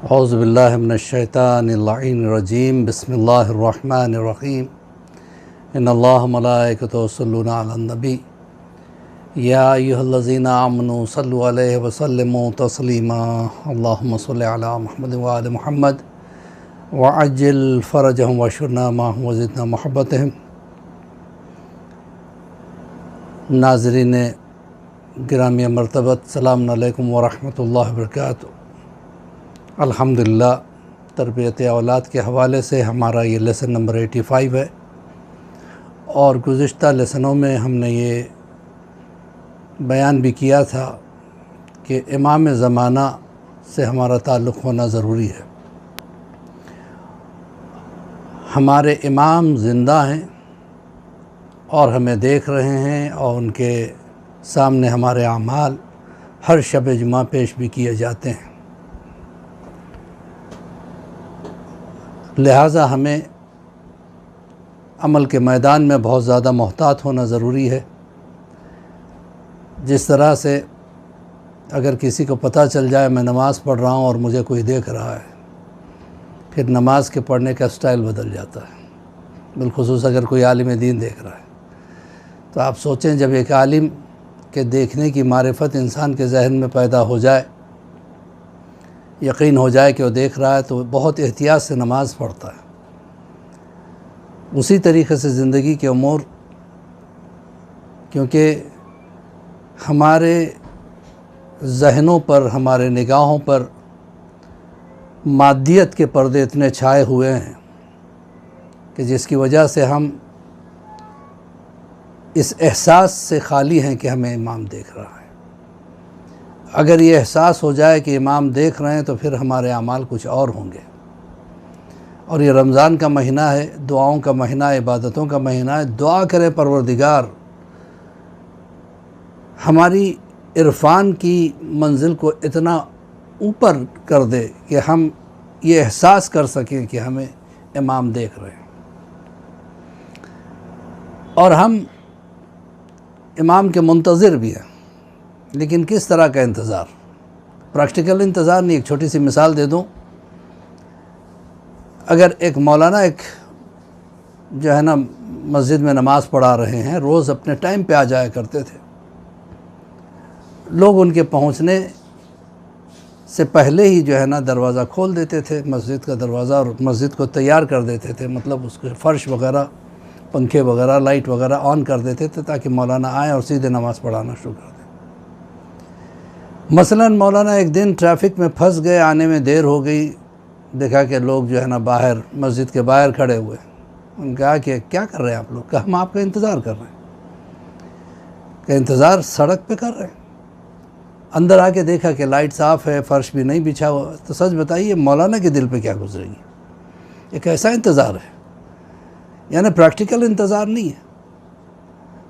औज़ुबिल्लाहि मिनश्शैतानिर्रजीम बिस्मिल्लाहिर्रहमानिर्रहीम इन्नल्लाह व मलाइकतहु युसल्लूना अलन नबी या अय्युहल्लज़ीना आमनू सल्लु अलैहि व सल्लिमू तस्लीमा अल्लाहुम्मा सल्लि अला मुहम्मद व आलि मुहम्मद व अज्जिल फ़रजहुम वशुरना माहुम व ज़िदना मुहब्बतहुम। नाज़रीन गिरामी मर्तबत सलाम अलैकुम व रहमतुल्लाहि व बरकातुहू। अल्हम्दुलिल्लाह तरबियत औलाद के हवाले से हमारा ये लेसन नंबर 85 है और गुज़िश्ता लेसनों में हमने ये बयान भी किया था कि इमाम ज़माना से हमारा ताल्लुक़ होना ज़रूरी है। हमारे इमाम ज़िंदा हैं और हमें देख रहे हैं और उनके सामने हमारे अमाल हर शब जुमा पेश भी किए जाते हैं। लिहाजा हमें अमल के मैदान में बहुत ज़्यादा मोहतात होना ज़रूरी है। जिस तरह से अगर किसी को पता चल जाए मैं नमाज़ पढ़ रहा हूँ और मुझे कोई देख रहा है, फिर नमाज के पढ़ने का स्टाइल बदल जाता है। बिलखुसूस अगर कोई आलिम दीन देख रहा है तो आप सोचें, जब एक आलिम के देखने की मारिफत इंसान के जहन में पैदा हो जाए, यकीन हो जाए कि वो देख रहा है, तो बहुत एहतियात से नमाज़ पढ़ता है। उसी तरीक़े से ज़िंदगी के उमूर, क्योंकि हमारे ज़हनों पर, हमारे निगाहों पर मादियत के पर्दे इतने छाए हुए हैं कि जिसकी वजह से हम इस एहसास से खाली हैं कि हमें इमाम देख रहा है। अगर ये एहसास हो जाए कि इमाम देख रहे हैं तो फिर हमारे अमाल कुछ और होंगे। और ये रमज़ान का महीना है, दुआओं का महीना, इबादतों का महीना है। दुआ करें परवरदिगार हमारी इरफान की मंजिल को इतना ऊपर कर दे कि हम ये एहसास कर सकें कि हमें इमाम देख रहे हैं। और हम इमाम के मुंतज़िर भी हैं, लेकिन किस तरह का इंतज़ार? प्रैक्टिकल इंतज़ार नहीं। एक छोटी सी मिसाल दे दूँ। अगर एक मौलाना एक जो है ना मस्जिद में नमाज़ पढ़ा रहे हैं, रोज़ अपने टाइम पे आ जाया करते थे, लोग उनके पहुंचने से पहले ही जो है ना दरवाज़ा खोल देते थे, मस्जिद का दरवाज़ा, और मस्जिद को तैयार कर देते थे। मतलब उसके फ़र्श वगैरह, पंखे वगैरह, लाइट वगैरह ऑन कर देते थे ताकि मौलाना आए और सीधे नमाज़ पढ़ाना शुरू कर दें। मसलन मौलाना एक दिन ट्रैफिक में फंस गए, आने में देर हो गई, देखा कि लोग जो है ना बाहर, मस्जिद के बाहर खड़े हुए। उन्होंने कहा कि क्या कर रहे हैं आप लोग? कहा हम आपका इंतज़ार कर रहे हैं। कि इंतज़ार सड़क पे कर रहे हैं? अंदर आके देखा कि लाइट साफ़ है, फ़र्श भी नहीं बिछा हुआ। तो सच बताइए मौलाना के दिल पे क्या गुजरेगी? ये कैसा इंतज़ार है? यानी प्रैक्टिकल इंतज़ार नहीं है।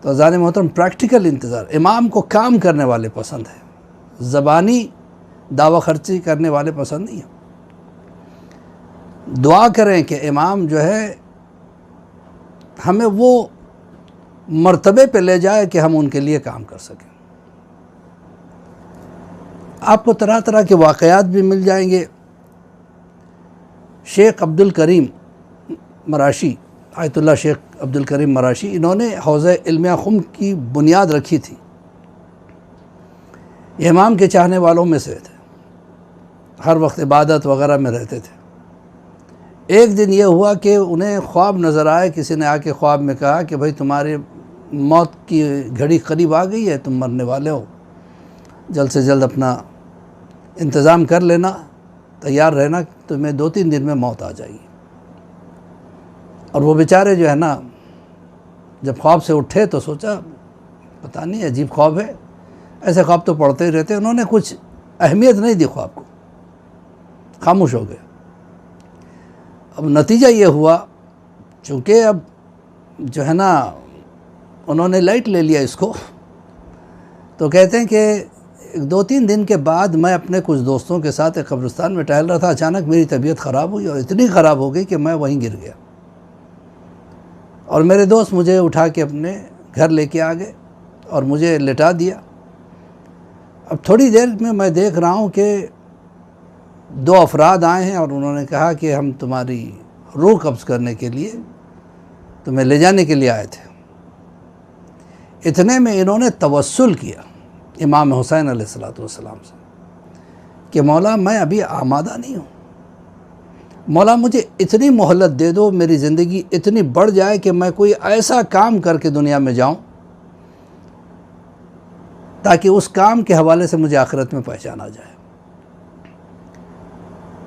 तो अज़ान मोहतरम, प्रैक्टिकल इंतज़ार। इमाम को काम करने वाले पसंद है, ज़बानी दावा खर्ची करने वाले पसंद नहीं है। दुआ करें कि इमाम जो है हमें वो मर्तबे पे ले जाए कि हम उनके लिए काम कर सकें। आपको तरह तरह के वाक़यात भी मिल जाएंगे। शेख अब्दुल करीम मराशी, आयतुल्लाह शेख अब्दुल करीम मराशी, इन्होंने हौज़ इल्म खुम की बुनियाद रखी थी। ये इमाम के चाहने वालों में से थे, हर वक्त इबादत वगैरह में रहते थे। एक दिन ये हुआ कि उन्हें ख्वाब नज़र आया, किसी ने आके ख्वाब में कहा कि भाई तुम्हारी मौत की घड़ी करीब आ गई है, तुम मरने वाले हो, जल्द से जल्द अपना इंतज़ाम कर लेना, तैयार रहना, तुम्हें 2-3 दिन में मौत आ जाएगी। और वो बेचारे जो है ना जब ख्वाब से उठे तो सोचा पता नहीं अजीब ख्वाब है, ऐसे ख्वाब तो पढ़ते ही रहते। उन्होंने कुछ अहमियत नहीं दी ख्वाब को, खामोश हो गए। अब नतीजा ये हुआ, चूँकि अब जो है ना उन्होंने लाइट ले लिया इसको, तो कहते हैं कि 2-3 दिन के बाद मैं अपने कुछ दोस्तों के साथ एक कब्रिस्तान में टहल रहा था। अचानक मेरी तबीयत ख़राब हुई और इतनी ख़राब हो गई कि मैं वहीं गिर गया और मेरे दोस्त मुझे उठा के अपने घर लेके आ गए और मुझे लिटा दिया। अब थोड़ी देर में मैं देख रहा हूँ कि दो अफराद आए हैं और उन्होंने कहा कि हम तुम्हारी रूह कब्ज़ करने के लिए, तुम्हें ले जाने के लिए आए थे। इतने में इन्होंने तवस्सुल किया इमाम हुसैन अलैहिस्सलाम से कि मौला मैं अभी आमादा नहीं हूँ, मौला मुझे इतनी मोहलत दे दो, मेरी ज़िंदगी इतनी बढ़ जाए कि मैं कोई ऐसा काम करके दुनिया में जाऊँ ताकि उस काम के हवाले से मुझे आखिरत में पहचाना जाए।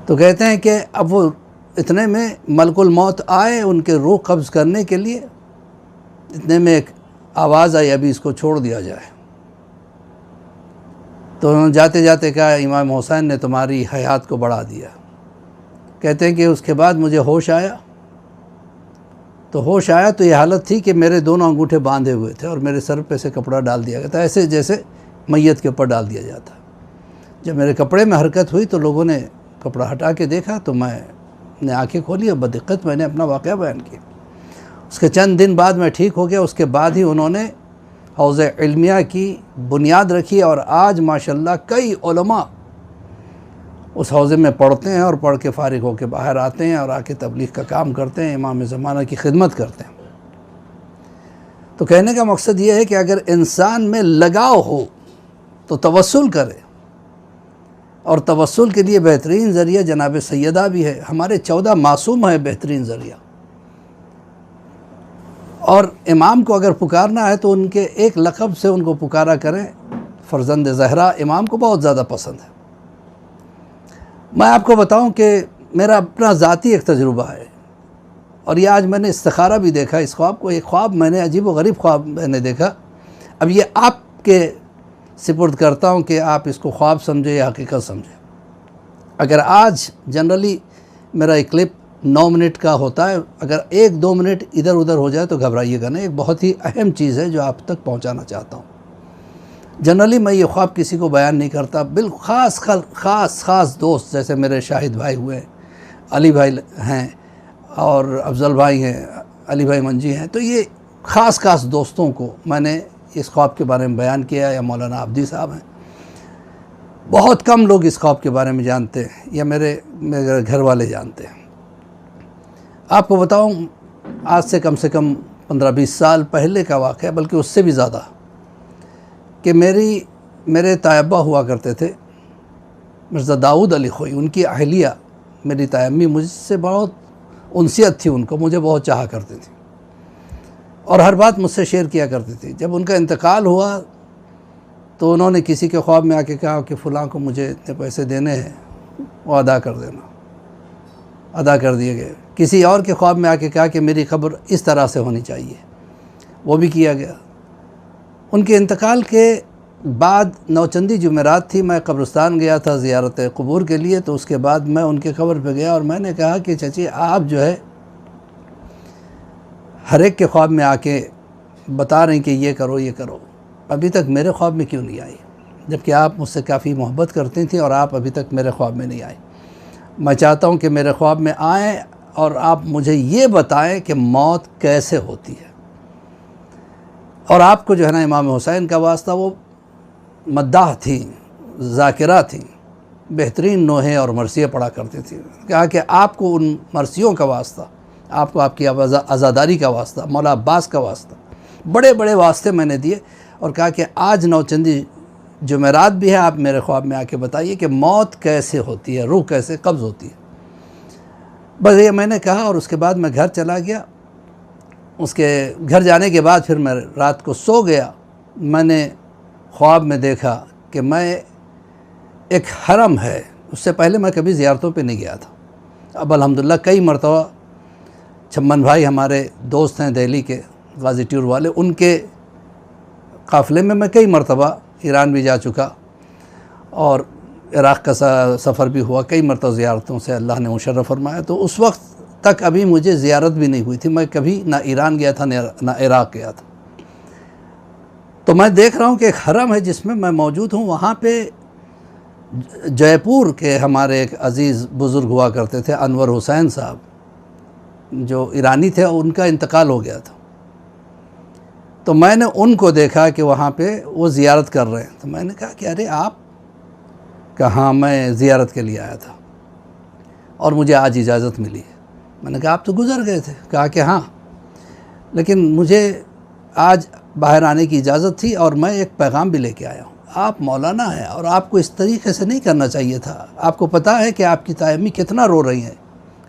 तो कहते हैं कि अब वो इतने में मलकुल मौत आए उनके रूह कब्ज़ करने के लिए। इतने में एक आवाज़ आई, अभी इसको छोड़ दिया जाए। तो उन्होंने जाते जाते कहा, इमाम हुसैन ने तुम्हारी हयात को बढ़ा दिया। कहते हैं कि उसके बाद मुझे होश आया। तो होश आया तो ये हालत थी कि मेरे दोनों अंगूठे बांधे हुए थे और मेरे सर पे से कपड़ा डाल दिया गया था, ऐसे जैसे मैयत के ऊपर डाल दिया जाता। जब मेरे कपड़े में हरकत हुई तो लोगों ने कपड़ा हटा के देखा तो मैंने आंखें खोली और बदिक्कत मैंने अपना वाक़या बयान किया। उसके चंद दिन बाद मैं ठीक हो गया। उसके बाद ही उन्होंने हौज़ इल्मिया की बुनियाद रखी और आज माशाल्लाह कई उलमा उस हौज़े में पढ़ते हैं और पढ़ के फ़ारिग होकर बाहर आते हैं और आके तबलीग का काम करते हैं, इमाम ज़माना की खिदमत करते हैं। तो कहने का मकसद ये है कि अगर इंसान में लगाव हो तो तवस्सुल करे, और तवस्सुल के लिए बेहतरीन ज़रिया जनाब सैयदा भी है। हमारे 14 मासूम है बेहतरीन ज़रिया। और इमाम को अगर पुकारना है तो उनके एक लक़ब से उनको पुकारा करें। फ़र्ज़ंद ज़हरा इमाम को बहुत ज़्यादा पसंद है। मैं आपको बताऊं कि मेरा अपना ज़ाती एक तजुर्बा है और ये आज मैंने इस्तिखारा भी देखा इस ख्वाब को। एक ख्वाब मैंने अजीब व गरीब ख्वाब मैंने देखा। अब ये आपके सिपुर्द करता हूँ कि आप इसको ख्वाब समझे या हकीकत समझे। अगर आज जनरली मेरा एक क्लिप 9 मिनट का होता है, अगर 1-2 मिनट इधर उधर हो जाए तो घबराइएगा नहीं। एक बहुत ही अहम चीज़ है जो आप तक पहुँचाना चाहता हूँ। जनरली मैं ये ख्वाब किसी को बयान नहीं करता, बिल्कुल ख़ास दोस्त जैसे मेरे शाहिद भाई हुए, अली भाई हैं और अफजल भाई हैं, अली भाई मंजी हैं, तो ये ख़ास दोस्तों को मैंने इस ख्वाब के बारे में बयान किया। या मौलाना आब्दी साहब हैं, बहुत कम लोग इस ख्वाब के बारे में जानते हैं या मेरे घर वाले जानते हैं। आपको बताऊं, आज से कम 15-20 साल पहले का वाक़या, बल्कि उससे भी ज़्यादा, कि मेरे तायब्बा हुआ करते थे मिर्ज़ा दाऊद अली खोई। उनकी अहलिया मेरी तायम्मी मुझसे बहुत उनसियत थी उनको, मुझे बहुत चाहा करती थी और हर बात मुझसे शेयर किया करती थी। जब उनका इंतकाल हुआ तो उन्होंने किसी के ख्वाब में आके कहा कि फ़लाँ को मुझे इतने पैसे देने हैं, वो अदा कर देना। अदा कर दिए गए। किसी और के ख्वाब में आके कहा कि मेरी ख़ब्र इस तरह से होनी चाहिए, वो भी किया गया। उनके इंतकाल के बाद नौचंदी जुमेरात थी, मैं कब्रिस्तान गया था ज़ियारत क़ुबूर के लिए। तो उसके बाद मैं उनके क़ब्र पे गया और मैंने कहा कि चाची आप जो है हर एक के ख्वाब में आके बता रही कि ये करो ये करो, अभी तक मेरे ख्वाब में क्यों नहीं आई, जबकि आप मुझसे काफ़ी मोहब्बत करती थी और आप अभी तक मेरे ख्वाब में नहीं आई। मैं चाहता हूँ कि मेरे ख्वाब में आएँ और आप मुझे ये बताएं कि मौत कैसे होती है। और आपको जो है ना इमाम हुसैन का वास्ता, वो मद्दाह थी, ज़ाकिरा थी, बेहतरीन नोहे और मरसियाँ पढ़ा करती थी। कहा कि आपको उन मरसियों का वास्ता, आपको आपकी आज़ादारी का वास्ता, मौला अब्बास का वास्ता, बड़े बड़े वास्ते मैंने दिए और कहा कि आज नौचंदी जुमेरात भी है, आप मेरे ख्वाब में आके बताइए कि मौत कैसे होती है, रूह कैसे कब्ज़ होती है। बस ये मैंने कहा और उसके बाद मैं घर चला गया। उसके घर जाने के बाद फिर मैं रात को सो गया। मैंने ख्वाब में देखा कि मैं एक हरम है, उससे पहले मैं कभी ज़ियारतों पे नहीं गया था। अब अल्हम्दुलिल्लाह कई मरतबा छम्मन भाई हमारे दोस्त हैं दिल्ली के, गाज़ी ट्यूर वाले, उनके काफ़िले में मैं कई मरतबा ईरान भी जा चुका और इराक़ का सफ़र भी हुआ। कई मरतबा ज़ियारतों से अल्लाह ने मुशर्रफ फरमाया। तो उस वक्त तक अभी मुझे ज़ियारत भी नहीं हुई थी, मैं कभी ना ईरान गया था ना इराक़ गया था। तो मैं देख रहा हूँ कि एक हरम है जिसमें मैं मौजूद हूँ। वहाँ पे जयपुर के हमारे एक अज़ीज़ बुज़ुर्ग हुआ करते थे, अनवर हुसैन साहब, जो ईरानी थे, उनका इंतकाल हो गया था। तो मैंने उनको देखा कि वहाँ पे वो ज़ियारत कर रहे हैं। तो मैंने कहा कि अरे आप कहाँ, मैं ज़ियारत के लिए आया था। और मुझे आज इजाज़त मिली है। मैंने कहा आप तो गुज़र गए थे। कहा कि हाँ, लेकिन मुझे आज बाहर आने की इजाज़त थी और मैं एक पैगाम भी लेके आया हूँ। आप मौलाना हैं और आपको इस तरीके से नहीं करना चाहिए था। आपको पता है कि आपकी तायम्मी कितना रो रही हैं।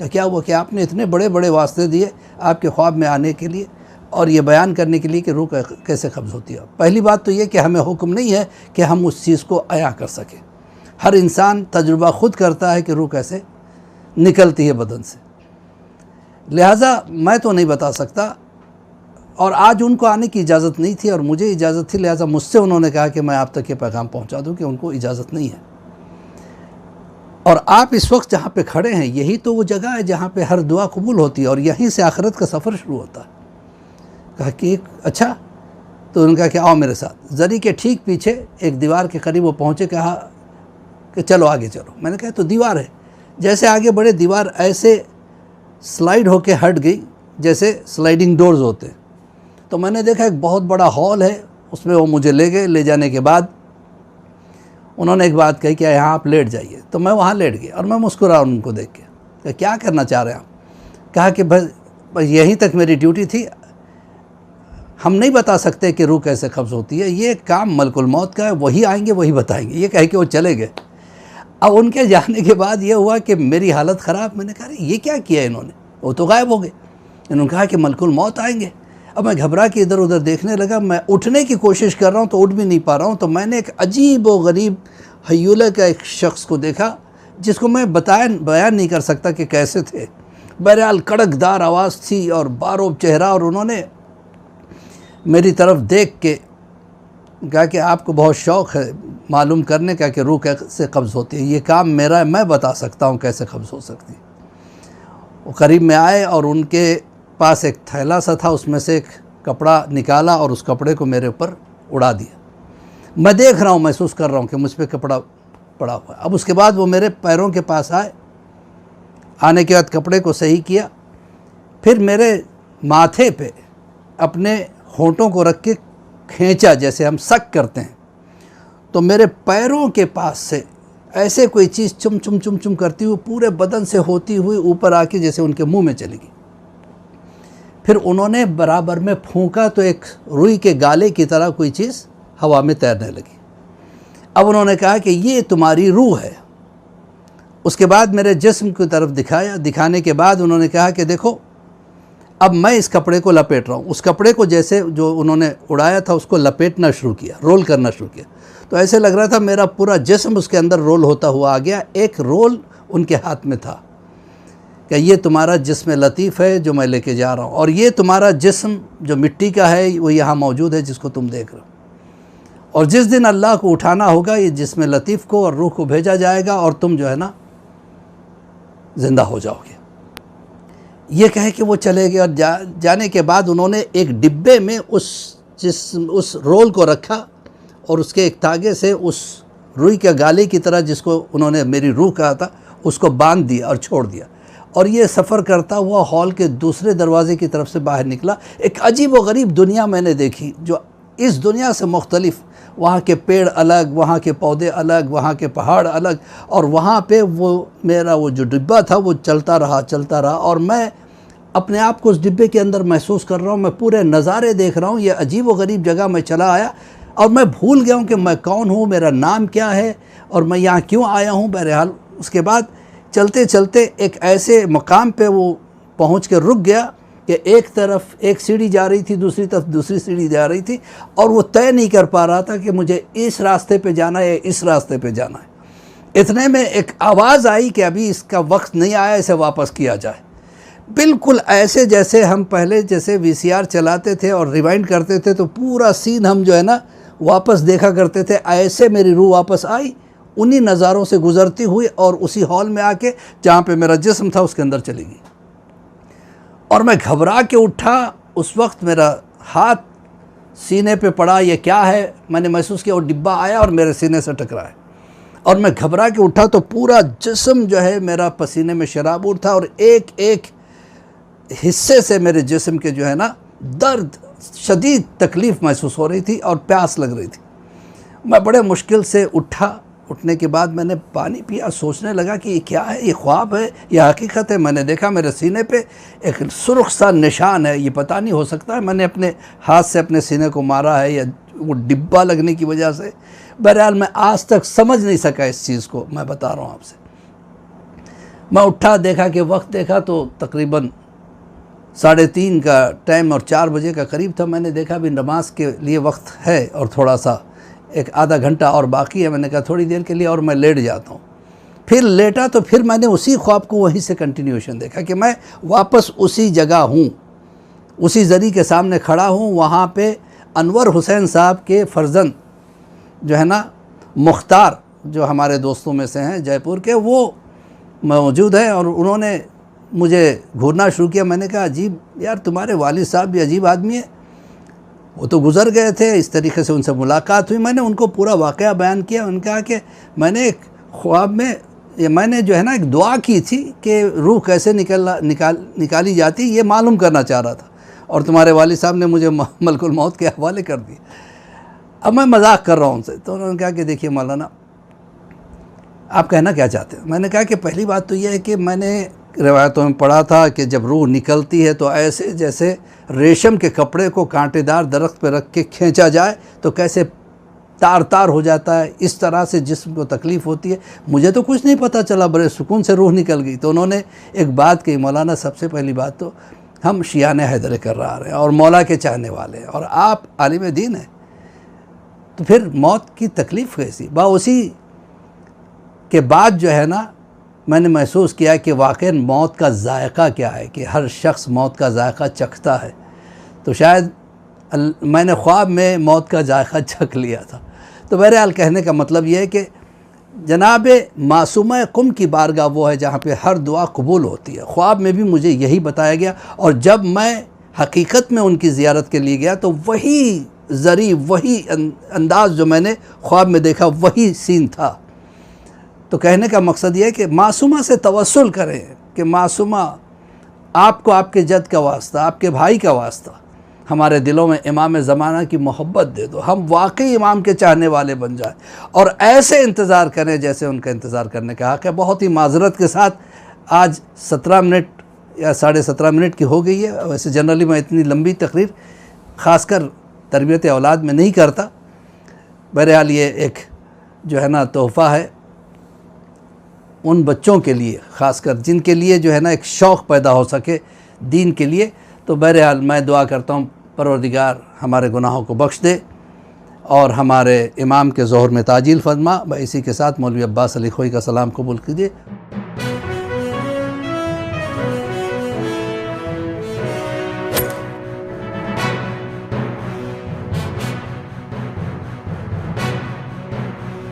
क्या हुआ कि आपने इतने बड़े बड़े वास्ते दिए आपके ख्वाब में आने के लिए और ये बयान करने के लिए कि रूह कैसे कब्ज़ होती है। पहली बात तो ये कि हमें हुक्म नहीं है कि हम उस चीज़ को अया कर सकें। हर इंसान तजुर्बा ख़ुद करता है कि रूह कैसे निकलती है बदन से, लिहाजा मैं तो नहीं बता सकता। और आज उनको आने की इजाज़त नहीं थी और मुझे इजाज़त थी, लिहाजा मुझसे उन्होंने कहा कि मैं आप तक ये पैगाम पहुंचा दूं कि उनको इजाज़त नहीं है। और आप इस वक्त जहाँ पे खड़े हैं यही तो वो जगह है जहाँ पे हर दुआ कबूल होती है और यहीं से आखिरत का सफ़र शुरू होता है। कहा कि अच्छा, तो उन्होंने कहा कि आओ मेरे साथ। जरी के ठीक पीछे एक दीवार के करीब वो पहुँचे। कहा कि चलो आगे चलो। मैंने कहा तो दीवार है। जैसे आगे बढ़े दीवार ऐसे स्लाइड होके हट गई जैसे स्लाइडिंग डोर्स होते हैं। तो मैंने देखा एक बहुत बड़ा हॉल है, उसमें वो मुझे ले गए। ले जाने के बाद उन्होंने एक बात कही कि यहाँ आप लेट जाइए। तो मैं वहाँ लेट गया और मैं मुस्कुरा उनको देख के। क्या करना चाह रहे हैं आप? कहा कि बस यहीं तक मेरी ड्यूटी थी, हम नहीं बता सकते कि रूह कैसे कब्ज़ होती है, ये काम मलकुल मौत का है, वही आएंगे वही बताएंगे। ये कह के वो चले गए। अब उनके जाने के बाद ये हुआ कि मेरी हालत ख़राब। मैंने कहा ये क्या किया इन्होंने, वो तो गायब हो गए। इन्होंने कहा कि मलकुल मौत आएंगे। अब मैं घबरा के इधर उधर देखने लगा। मैं उठने की कोशिश कर रहा हूँ तो उठ भी नहीं पा रहा हूँ। तो मैंने एक अजीब व गरीब हयूले का एक शख्स को देखा जिसको मैं बयान नहीं कर सकता कि कैसे थे। बहरहाल कड़कदार आवाज़ थी और बारोब चेहरा, और उन्होंने मेरी तरफ देख के कहा कि आपको बहुत शौक़ है मालूम करने का कि रूह कैसे कब्ज़ होती है। ये काम मेरा है, मैं बता सकता हूँ कैसे कब्ज़ हो सकती है। वो करीब में आए और उनके पास एक थैला सा था, उसमें से एक कपड़ा निकाला और उस कपड़े को मेरे ऊपर उड़ा दिया। मैं देख रहा हूँ, महसूस कर रहा हूँ कि मुझ पर कपड़ा पड़ा हुआ है। अब उसके बाद वो मेरे पैरों के पास आए। आने के बाद कपड़े को सही किया, फिर मेरे माथे पे अपने होंठों को रख के खींचा जैसे हम शक करते हैं। तो मेरे पैरों के पास से ऐसे कोई चीज़ चुम चुम चुम चुम करती हुई पूरे बदन से होती हुई ऊपर आके जैसे उनके मुंह में चली गई। फिर उन्होंने बराबर में फूंका तो एक रुई के गाले की तरह कोई चीज़ हवा में तैरने लगी। अब उन्होंने कहा कि ये तुम्हारी रूह है। उसके बाद मेरे जिस्म की तरफ दिखाया। दिखाने के बाद उन्होंने कहा कि देखो अब मैं इस कपड़े को लपेट रहा हूँ। उस कपड़े को जैसे जो उन्होंने उड़ाया था उसको लपेटना शुरू किया, रोल करना शुरू किया। तो ऐसे लग रहा था मेरा पूरा जिस्म उसके अंदर रोल होता हुआ आ गया। एक रोल उनके हाथ में था कि ये तुम्हारा जिस्म लतीफ़ है जो मैं लेके जा रहा हूँ, और ये तुम्हारा जिस्म जो मिट्टी का है वो यहाँ मौजूद है जिसको तुम देख रहे हो। और जिस दिन अल्लाह को उठाना होगा ये जिस्म लतीफ़ को और रूह को भेजा जाएगा और तुम जो है ना ज़िंदा हो जाओगे। ये कहे कि वो चले गए और जाने के बाद उन्होंने एक डिब्बे में उस रोल को रखा और उसके एक तागे से उस रुई के गाले की तरह जिसको उन्होंने मेरी रूह कहा था उसको बांध दिया और छोड़ दिया। और ये सफ़र करता हुआ हॉल के दूसरे दरवाजे की तरफ से बाहर निकला। एक अजीब व गरीब दुनिया मैंने देखी जो इस दुनिया से मुख्तलिफ। वहाँ के पेड़ अलग, वहाँ के पौधे अलग, वहाँ के पहाड़ अलग, और वहाँ पे वो मेरा वो जो डिब्बा था वो चलता रहा और मैं अपने आप को उस डिब्बे के अंदर महसूस कर रहा हूँ। मैं पूरे नज़ारे देख रहा हूँ। ये अजीब व गरीब जगह मैं चला आया और मैं भूल गया हूँ कि मैं कौन हूँ, मेरा नाम क्या है और मैं यहाँ क्यों आया हूँ। बहरहाल उसके बाद चलते चलते एक ऐसे मकाम पे वो पहुँच के रुक गया कि एक तरफ एक सीढ़ी जा रही थी, दूसरी तरफ दूसरी सीढ़ी जा रही थी, और वो तय नहीं कर पा रहा था कि मुझे इस रास्ते पे जाना है या इस रास्ते पे जाना है। इतने में एक आवाज़ आई कि अभी इसका वक्त नहीं आया, इसे वापस किया जाए। बिल्कुल ऐसे जैसे हम पहले जैसे VCR चलाते थे और रिवाइंड करते थे तो पूरा सीन हम जो है ना वापस देखा करते थे। ऐसे मेरी रूह वापस आई उन्हीं नज़ारों से गुज़रती हुई और उसी हॉल में आके जहाँ पे मेरा जिस्म था उसके अंदर चली गई। और मैं घबरा के उठा। उस वक्त मेरा हाथ सीने पे पड़ा। ये क्या है, मैंने महसूस किया वो डिब्बा आया और मेरे सीने से टकराया और मैं घबरा के उठा तो पूरा जिस्म जो है मेरा पसीने में शराबूर था और एक एक हिस्से से मेरे जिस्म के जो है ना दर्द, शदीद तकलीफ़ महसूस हो रही थी और प्यास लग रही थी। मैं बड़े मुश्किल से उठा, उठने के बाद मैंने पानी पिया, सोचने लगा कि ये क्या है, ये ख्वाब है या हकीकत है। मैंने देखा मेरे सीने पे एक सुर्ख सा निशान है, ये पता नहीं हो सकता है मैंने अपने हाथ से अपने सीने को मारा है या वो डिब्बा लगने की वजह से। बहरहाल मैं आज तक समझ नहीं सका इस चीज़ को, मैं बता रहा हूँ आपसे। मैं उठा, देखा कि वक्त देखा तो तकरीबन 3:30 का टाइम और 4 बजे का करीब था। मैंने देखा भी नमाज के लिए वक्त है और थोड़ा सा एक आधा घंटा और बाकी है। मैंने कहा थोड़ी देर के लिए और मैं लेट जाता हूँ। फिर लेटा तो फिर मैंने उसी ख्वाब को वहीं से कंटिन्यूएशन देखा कि मैं वापस उसी जगह हूँ, उसी ज़री के सामने खड़ा हूँ। वहाँ पे अनवर हुसैन साहब के फर्जंद जो है ना मुख्तार, जो हमारे दोस्तों में से हैं जयपुर के, वो मौजूद है और उन्होंने मुझे घूरना शुरू किया। मैंने कहा अजीब यार, तुम्हारे वालिद साहब भी अजीब आदमी है, वो तो गुज़र गए थे, इस तरीके से उनसे मुलाकात हुई। मैंने उनको पूरा वाक़या बयान किया। उन्होंने कहा कि मैंने एक ख्वाब में मैंने जो है ना एक दुआ की थी कि रूह कैसे निकाली जाती, ये मालूम करना चाह रहा था, और तुम्हारे वालिद साहब ने मुझे मलकुल मौत के हवाले कर दिया। अब मैं मजाक कर रहा हूँ उनसे, तो उन्होंने कहा कि देखिए मौलाना, आप कहना क्या चाहते हैं। मैंने कहा कि पहली बात तो यह है कि मैंने रिवायतों में पढ़ा था कि जब रूह निकलती है तो ऐसे जैसे रेशम के कपड़े को कांटेदार दरख्त पर रख के खींचा जाए तो कैसे तार तार हो जाता है, इस तरह से जिस्म को तकलीफ़ होती है। मुझे तो कुछ नहीं पता चला, बड़े सुकून से रूह निकल गई। तो उन्होंने एक बात कही, मौलाना सबसे पहली बात तो हम शियाने हैदर कर्रार हैं और मौला के चाहने वाले हैं, और आप आलिम दीन हैं, तो फिर मौत की तकलीफ़ कैसी। उसी के बाद जो है ना मैंने महसूस किया कि वाक़ई मौत का जायका क्या है, कि हर शख्स मौत का जायका चखता है। तो शायद मैंने ख्वाब में मौत का जायका चख लिया था। तो बहरहाल कहने का मतलब यह है कि जनाब मासूमा कुम की बारगाह वो है जहाँ पे हर दुआ कबूल होती है। ख्वाब में भी मुझे यही बताया गया, और जब मैं हकीकत में उनकी ज़ियारत के लिए गया तो वही ज़री, वही अंदाज़ जो मैंने ख्वाब में देखा वही सीन था। तो कहने का मकसद ये है कि मासूमा से तवस्सुल करें कि मासूमा, आपको आपके जद का वास्ता, आपके भाई का वास्ता, हमारे दिलों में इमाम ज़माना की मोहब्बत दे दो, हम वाकई इमाम के चाहने वाले बन जाएं और ऐसे इंतज़ार करें जैसे उनका इंतज़ार करने का हक़ है। बहुत ही माजरत के साथ आज 17 मिनट या 17.5 मिनट की हो गई है। वैसे जनरली मैं इतनी लंबी तकरीर ख़ासकर तरबियत औलाद में नहीं करता। बहरहाल ये एक जो है ना तोहफ़ा है उन बच्चों के लिए, ख़ासकर जिनके लिए जो है ना एक शौक़ पैदा हो सके दीन के लिए। तो बहरहाल मैं दुआ करता हूँ परवरदिगार हमारे गुनाहों को बख्श दे और हमारे इमाम के ज़ोहर में ताजील फरमा। इसी के साथ मौलवी अब्बास अली खोई का सलाम कबूल कीजिए।